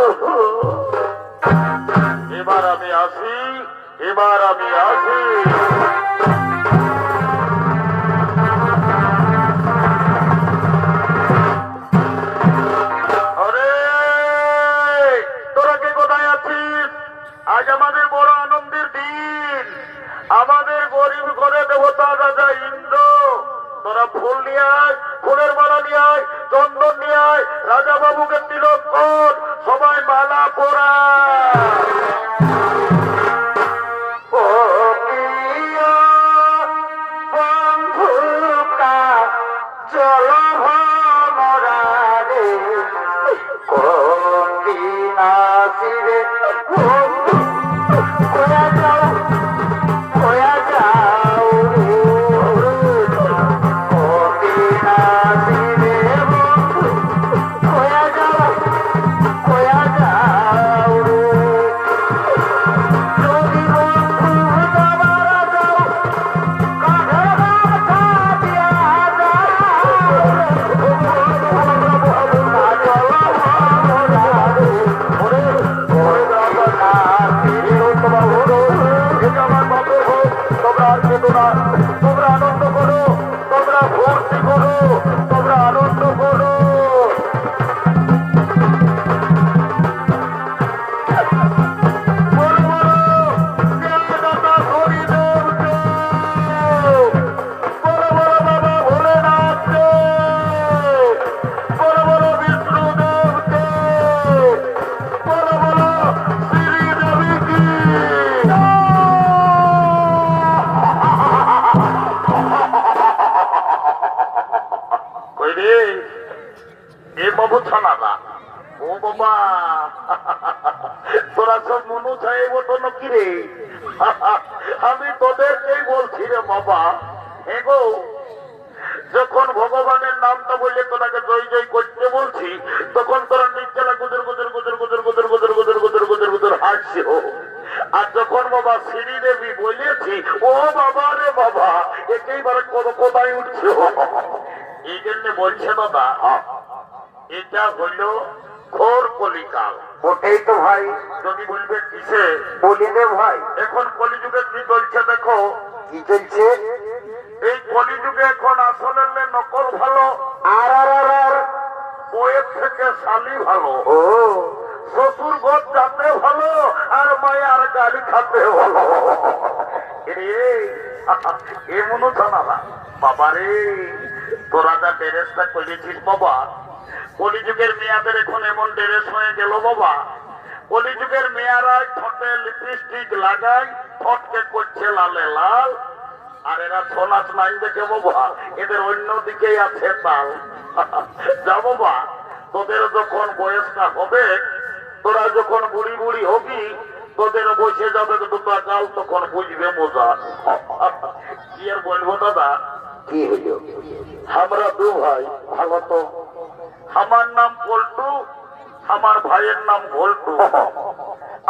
এবার আমি আসি, এবার আমি আসি। আজ আমাদের বড় আনন্দের দিন, আমাদের গরিব ঘরে দেবতা রাজা ইন্দ্র। তোরা ফুল নিয়ে আয়, ফুলের মালা নিয়ে আয়, চন্দন নিয়ে আয়, রাজা বাবুকে তিলক কর, সবাই মালা পরা। তোমরা আনন্দ করো, তোমরা ভর্তি করো, তোমরা আনন্দ করো। তোরা সব মনু চাই মতো নাকি রে? আমি তোদেরকেই বলছি রে বাবা। এগো, যখন ভগবানের নামটা বললে তোরাকে জয় জয় করতে বলছি, তখন তোরা নিচেলা গুজর গুজর গুজর গুজর গুজর গুজর গুজর গুজর গুজর গুজর হাসছো। আর যখন বাবা শ্রীদেবী বলেছি, ও বাবা রে বাবা, একেবারে কোথায় উঠছো। এই জন্য বলছে বাবা, এটা হইল ঘোর কলিকাল। ওটাই তো ভাই। যদি বলবে কিসে, বলি রে ভাই। এখন কলিযুগে কি চলছে দেখো। কি চলছে? এই কলিযুগে এখন আসলে নকল ভালো, আর বইয়ের থেকে শালি ভালো। ও শ্বশুর ঘর যাতে ভালো, আর মায়ের গালি খাতে ভালো। এমন জানালা বাবা রে, তোরা যা ড্রেসটা করেছিস বাবা, কলিযুগের মেয়াদের এখন এমন ড্রেস হয়ে গেল বাবা। কলিযুগের মেয়ারা ঠোঁটে লিপস্টিক লাগাই, ঠোঁটকে করছে লালে লাল। আর এরা ছনাচ নাই দেখে বাবা, এদের অন্যদিকেই আছে তাল। যা বাবা, তোদের যখন বয়সটা হবে তোরা যখন বুড়ি বুড়ি হবি তোদের বসে যাবে দুটো কাল, তখন বুঝবে মজা। কি আর বলবো দাদা, কি হইল? আমরা দু ভাই। ভালো তো। আমার নাম পল্টু, আমার ভাইয়ের নাম ভল্টু।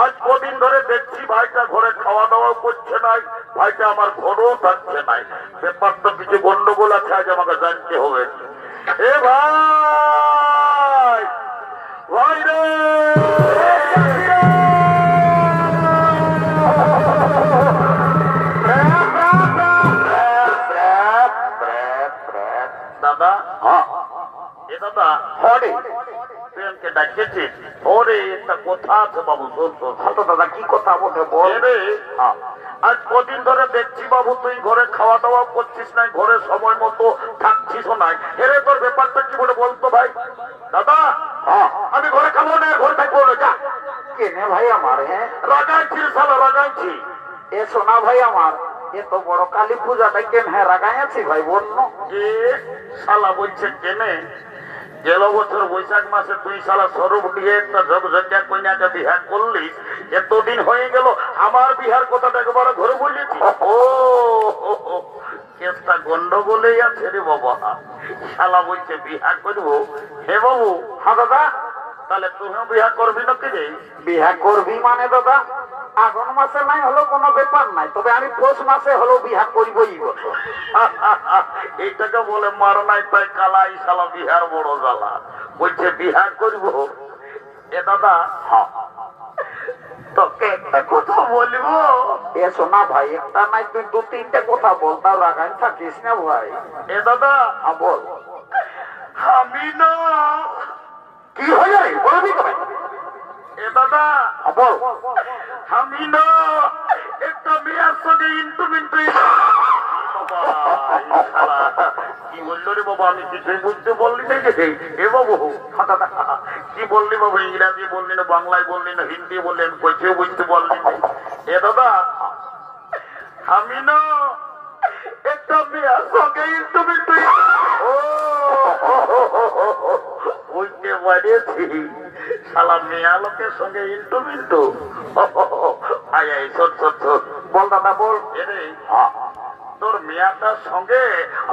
আজ কদিন ধরে দেখছি ভাইটা ঘরে খাওয়া দাওয়া করছে নাই, ভাইটা আমার ঘরেও থাকছে নাই। ব্যাপারটা কিছু গন্ডগোল আছে, আজ আমাকে জানতে হবে। এ ভাই, ভাই রে! দাদা, হ্যাঁ এ দাদা, হরে প্রেমকে ডাকিয়েছিস? ওরে একটা কথা আছে বাবু, শোন শোন। হ্যাঁ তো দাদা, কি কথা বলে বল। এরে, আজ কদিন ধরে দেখছি বাবু তুই ঘরে খাওয়া দাওয়া করছিস নাই, ঘরে সময় মতো থাকছিস নাই। এরে তোর ব্যাপারটা কি বলে বলতো ভাই? দাদা, হ্যাঁ আমি ঘরে খাবো না, ঘরে থাকবো না, যা। কেনে ভাই আমার? হ্যাঁ রাগাইছি শালা, রাগাইছি। এ সোনা ভাই আমার, এ তো বড় কালী পূজাটা কেন হ্যাঁ রাগাই আছি ভাই, বল না। এ শালা বলছে কেনে? গেল বছর বৈশাখ মাসে তুই শালা স্বরূপ দিয়ে একটা ঝকঝকিয়া কন্যাকে বিহার করলিস, এতদিন হয়ে গেল আমার বিহার কথাটা একবার ঘরে বলেছি। ও কেসটা গন্ডগোলেই আছে রে বাবা। শালা বলছে বিহা করবো। হে বাবু, হ্যাঁ দাদা, তাহলে তুমিও বিহা করবি নাকি রে? বিহা করবি মানে দাদা, আগুন মাসে নাই হলেও কোনো ব্যাপার নাই, তবে আমি পৌষ মাসে হলেও বিহা করবই। এইটাকে বলে মার নাই তাই কালাই, শালা বিহার বড় জ্বালা। বলছে বিহা করবো। এ দাদা, তোকে একটা কথা বলবো। এ সোনা ভাই, একটা নাই তুই দু তিনটে কথা বল, তাও রাগাই থাকিস না ভাই। এ দাদা, হ্যাঁ বল। আমি না, কি হয়ে যায় বলবি তো ভাই? এ দাদা, হ্যাঁ বল। আমি না একটা মেয়ের সঙ্গে ইন্টুমিন্টু। কি বললো রে বাবা? আমি কিছুই বুঝতে বললি না। এ বাবু, কি বললি বাবু? ইংরাজি বললি না, বাংলায় বললি না, হিন্দি বললি, আমি কিছুই বুঝতে বললি না। এ দাদা, আমি না একটা মেয়ের সঙ্গে ইন্টুমিন্টু। বুঝতে পারিয়েছি, শালা মেয়া লোকের সঙ্গে ইন্টুমিন্টু। আয় আয়, শোন শোন শোন। বল দাদা বল। এরে, তোর মেয়াটার সঙ্গে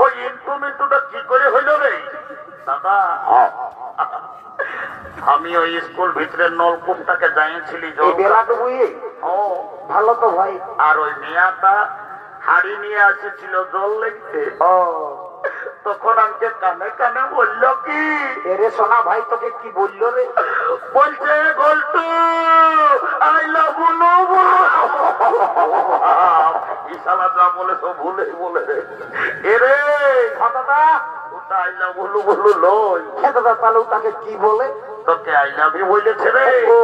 ওই ইন্টুমিন্টুটা কি করে হইল রে? দাদা, আমি ওই স্কুল ভিতরে নলকূপটাকে জানিয়েছিলি এই বেলাটুকুই? ও ভালো তো ভাই। আর ওই মেয়াটা হাড়ি নিয়ে আসেছিল জল লেগতে। ও তখন আমাকে কানে কানে বলল কি? এরে সোনা ভাই, তোকে কি বললো রে? বলছে গল্টু আই লাভ ইউ। ইশালা যা বলে সব ভুলে বলে রে। এরে হ্যাঁ দাদা, ওটা আই লাভ ইউ বললো লই। হ্যাঁ দাদা, তাহলে ও তাকে কি বলে? তোকে আই লাভ ইউ বলেছে রে। ও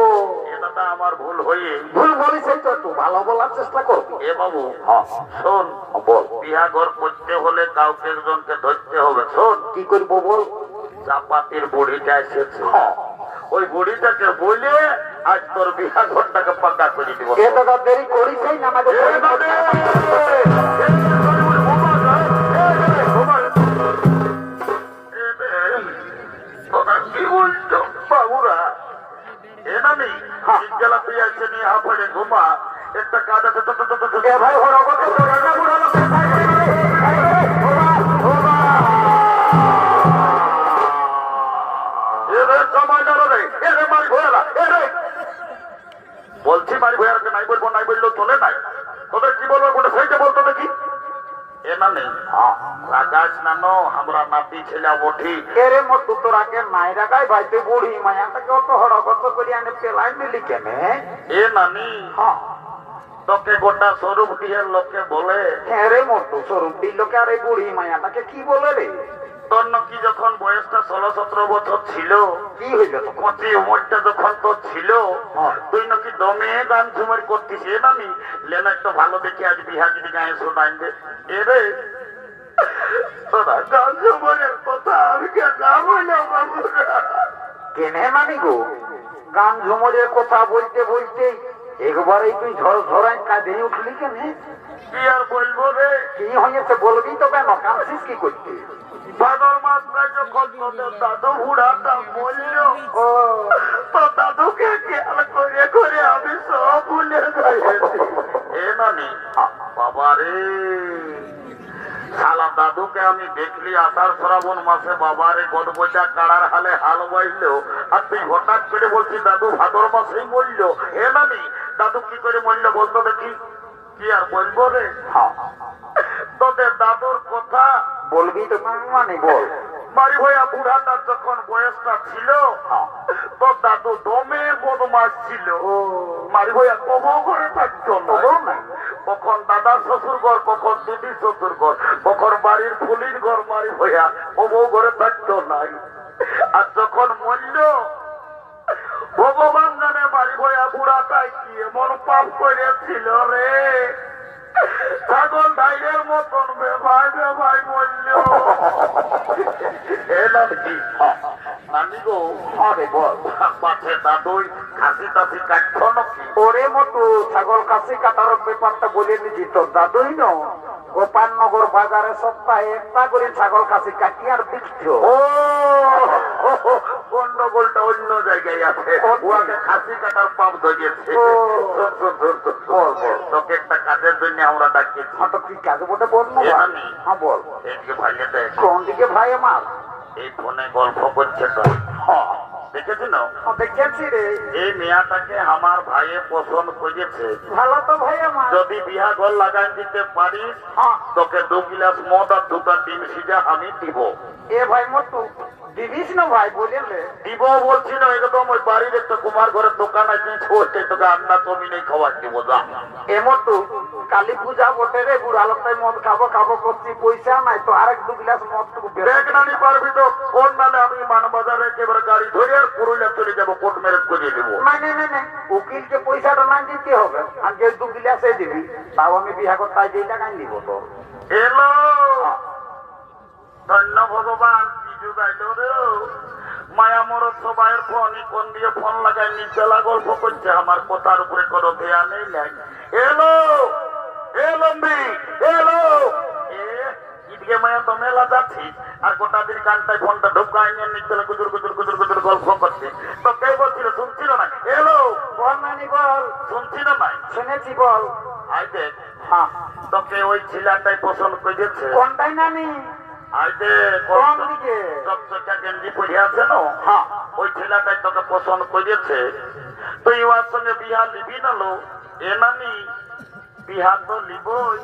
এটা আমার ভুল হয়ে। ভুল বলিস, তো একটু ভালো বলার চেষ্টা করবি। এ বাবু, হ্যাঁ শোন, বল। বিয়া ঘর করতে হলে কাউকে একজনকে ধরতে হবে। শোন, কি করবো বল। চাপাতির বুড়িটা এসেছে, হ্যাঁ। ওই বুড়িটাকে বলে আজ তোর বিয়া ঘরটাকে পাকা করে দিব। এ দাদা দেরি করিস না, আমাদের কি বলছো বাবুরা? এ নানি গেলা তুই আছে নিয়ে হাফড়ে ঘুমা একটা কাজ আছে। এ ভাই হলো কত বলছি বাড়ি ভয়ারকে নাই বলবো, নাই বললেও চলে নাই। তোদের কি বলবো গোটা সেইটা বলতো দেখি। এ না নেই আকাশ নানো আমরা নাতি ছেলে বঠি। এরে মতো তোর আগে নাই রাখাই ভাই, তুই বুড়ি মায়াটাকে অত হড়গত করি আনে পেলাই মিলি কেনে? এ নানি হ্যাঁ তোকে গোটা স্বরূপ দিয়ে লোকে বলে। হ্যাঁ রে মতো স্বরূপ দিল্লোকে আর এই বুড়ি মায়াটাকে কি বলে রে? তোর নাকি যখন বয়সটা 16-17 বছর ছিল, কি হইবে তো? কচি উমরটা যখন তোর ছিল, তুই নাকি দমে গান ঝুমার করতিস। এ নানি লেনা একটু ভালো দেখি আজ বিহা যদি গায়ে শোনাই দে। এ রে তোরা গান ঝুমারের কথা আমি কে না বললাম বাবুরা। কেনে মানি গো, গান ঝুমরের কথা বলতে বলতে একবারেই তুই ঝড় ঝড়াই কাঁদে উঠলি কেনে? কি আর বলবো রে, কি হয়েছে বলবি তো কেন কাঁদছিস কি করতে? ভাদর মাসটায় যখন তোদের দাদু বুড়াটা মরল, ও তো দাদুকে খেয়াল করে করে আমি সব ভুলে গেছি। এ নানি বাবারে, শালা দাদুকে আমি দেখলি আষাঢ় শ্রাবণ মাসে বাবারে গদবজা কাড়ার হালে হাল বাইল, আর তুই হঠাৎ করে বলছিস দাদু ভাদর মাসেই মরল। এ নানি দাদু কি করে মরল বলতো দেখি? কি আর বলবো রে, তোদের দাদুর কথা বলবি তো মানে বল। মারি ভাইয়া বুড়াটা যখন বয়সটা ছিল, তোর দাদু দমে বদমাস ছিল। মারি ভাইয়া কবও করে থাকতো না। কখন দাদার শ্বশুর ঘর, কখন দিদির শ্বশুর ঘর, কখন বাড়ির ফুলির ঘর, মারি ভাইয়া কবও করে থাকতো নাই। আর যখন মরল, ভগবান জানে মারি ভাইয়া বুড়াটাই কি এমন পাপ করেছিল রে, ছাগল ঢাইরের মতন বেভাই বেভাই মরল। এ নাকি নানি গো, আরে বল। পাশে দাদুই খাসি টাসি কাটতো নাকি? ওরে মতো ছাগল কাশি কাটার ব্যাপারটা বলে দিচ্ছি, তোর দাদুই ন গোপালনগর বাজারে সপ্তাহে একটা করে ছাগল কাশি কাটি আর বিকছো। ও গন্ডগোলটা অন্য জায়গায় আছে, ওকে খাসি কাটার পাপ ধরিয়েছে। তোকে একটা কাজের জন্য আমরা ডাকিয়েছি। তো কি কাজ বটে বল না? হ্যাঁ বল। এদিকে ভাইয়া দেখ, কোন দিকে ভাই আমার? এই ফোনে গল্প করছে তো, দেখেছি না? দেখেছি রে। এই মেয়াটাকে আমার ভাইয়ে পছন্দ করেছে। ভালো তো ভাই আমার। যদি বিহা ঘর লাগাই দিতে পারিস, তোকে 2 গিলাস মদ আর 2টা ডিম সিজা আমি দিব। এ ভাই মতো দিবিস না ভাই বলে? দিব বলছি না, একদম ওই বাড়ির একটা কুমার ঘরের দোকান আছে, ছোটে তোকে আন্না জমি নেই খাবার দিব। যা এমতো কালী পূজা বটে রে, বুড়ালতায় মদ খাবো খাবো করছি, পয়সা নাই তো আরেক 2 গ্লাস মদ টুকু দেখ নানি পারবি তো? কোন নালে আমি মানবাজারে একেবারে গাড়ি ধরে আর পুরুলিয়া চলে যাবো, কোর্ট ম্যারেজ করে দেবো। না উকিলকে পয়সাটা না দিতে হবে, আর যে 2 গ্লাসে দিবি তাও আমি বিহা করতে যেই টাকাই নিব তো। এলো ধন্য ভগবান, কি যুগ আইলো রে। মায়া মরদ সবাইয়ের ফোন, কোন দিয়ে ফোন লাগাই নিচেলা গল্প করছে, আমার কথার উপরে কোনো দেয়া নেই নাই। এলো এলম্বি এলো, ঈদকে মায়া তো মেলা যাচ্ছিস আর গোটা দিন কানটায় ফোনটা ঢুকাই নিয়ে নিচেলা গুজুর গুজুর গুজুর গুজুর গল্প করছে। তো কে বলছিল শুনছিল না? এলো বল নানি বল। শুনছিল না? শুনেছি বল। আই দেখ, হ্যাঁ তোকে ওই ছেলেটাই পছন্দ করেছে। কোনটাই নানি? আই দেখ, কোন দিকে? চকচকা গেঞ্জি পরে আছে না, হ্যাঁ ওই ছেলেটাই তোকে পছন্দ করেছে। তুই ওর সঙ্গে বিহা লিবি না লো? এ নানি বিহা তো লিবই,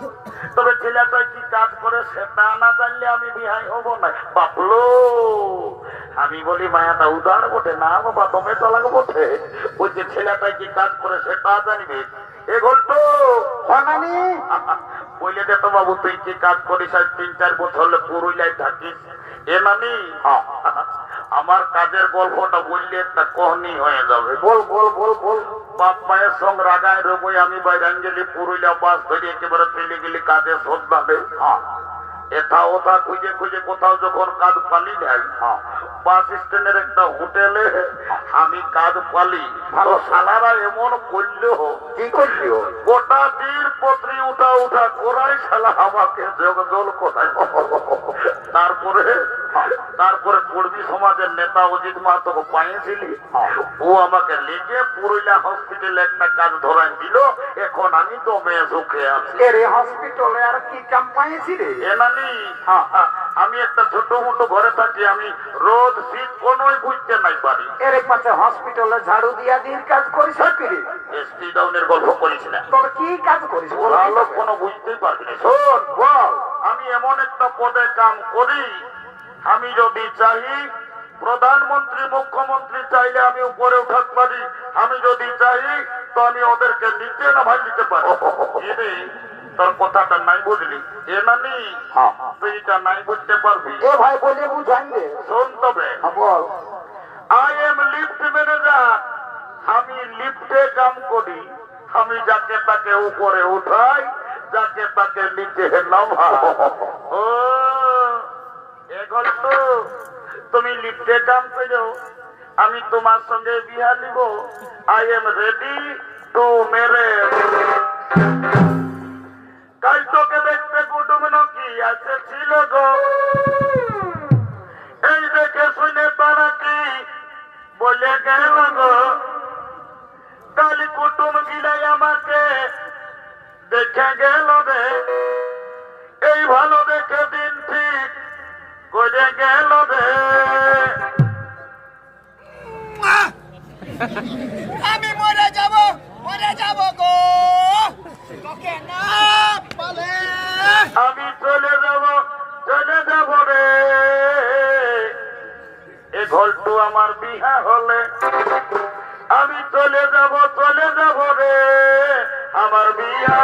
তবে ছেলেটা কি কাজ করে সেটা না জানলে আমি বিহাই হবো না। বাপলো আমি বলি মায়াটা উদার বটে না বাবা, তুমি তো লাগবো বটে। ওই যে ছেলেটা কি কাজ করে সেটা জানিবে। এ গল্প নানি বলে দে তো বাবু, তুই কি কাজ করিস? আর 3-4 বছর হলে পুরুলিয়ায় থাকিস। এ নানি আমার কাজের গল্পটা বললে একটা কহনি হয়ে যাবে। বল বল বল বল। বাপ মায়ের সঙ্গে রাগায় রবই, আমি বাইরে গেলি পুরুলিয়া বাস ধরে একেবারে চলে গেলি কাজে শ্রদ্ধাবে। এথা ওথা খুঁজে খুঁজে কোথাও যখন কাজ পালি নাই, বাস স্ট্যান্ডের একটা হোটেলে আমি কাজ পালি। ভালো সালারা এমন করলো, কি করলিও? গোটা দিন পত্রী উঠা উঠা করাই শালা আমাকে জল কোথায়। তারপরে কর্মী সমাজের নেতা অজিত মাহাতোকে পাইছিলি, ও আমাকে লেগে পুরুলিয়া হসপিটালে একটা কাজ ধরাই দিল। এখন আমি তো মেয়ে সুখে আছি। হসপিটালে আর কি কাম পাইছি রে? এ নানি আমি একটা ছোট মোটো ঘরে থাকি, আমি রোদ শীত কোনোই বুঝতে নাই পারি। এর পাশে হসপিটালে ঝাড়ু দিয়া দিন কাজ করিস কি রে? এসপি ডাউনের গল্প করিস না, তোর কি কাজ করিস? ভালো কোনো বুঝতেই পারবি না। শোন বল, আমি এমন একটা পদে কাম করি, আমি যদি চাই প্রধানমন্ত্রী মুখ্যমন্ত্রী চাইলে আমি উপরে উঠাতে পারি, আমি যদি চাই তো আমি ওদেরকে নিচে নামাই দিতে পারি। তোর কথাটা নাই বুঝলি? এ নানি তুই এটা নাই বুঝতে পারবি? এ ভাই বলে বুঝাই দে। শোন তবে বল। আই এম লিফট ম্যানেজার, আমি লিফটে কাম করি। আমি যাকে তাকে উপরে উঠাই, যাকে তাকে নিচে নামাই। ও এ গল্প, তুমি লিফটে কাম করো, আমি তোমার সঙ্গে বিহা নিব। I am ready to marriage. কাল তোকে দেখতে কুটুম ছিল গো, এই দেখে শুনে তারা কি বলে গেল গো, কালী কুটুম গিলাই আমাকে দেখে গেল রে, এই ভালো দেখে দিন ঠিক করে গেল রে। আমি মরে যাব গো, তোকে না বলে আমি চলে যাব রে, এ ঘরটু আমার বিহা হলে, আমি চলে যাব রে, আমার বিয়া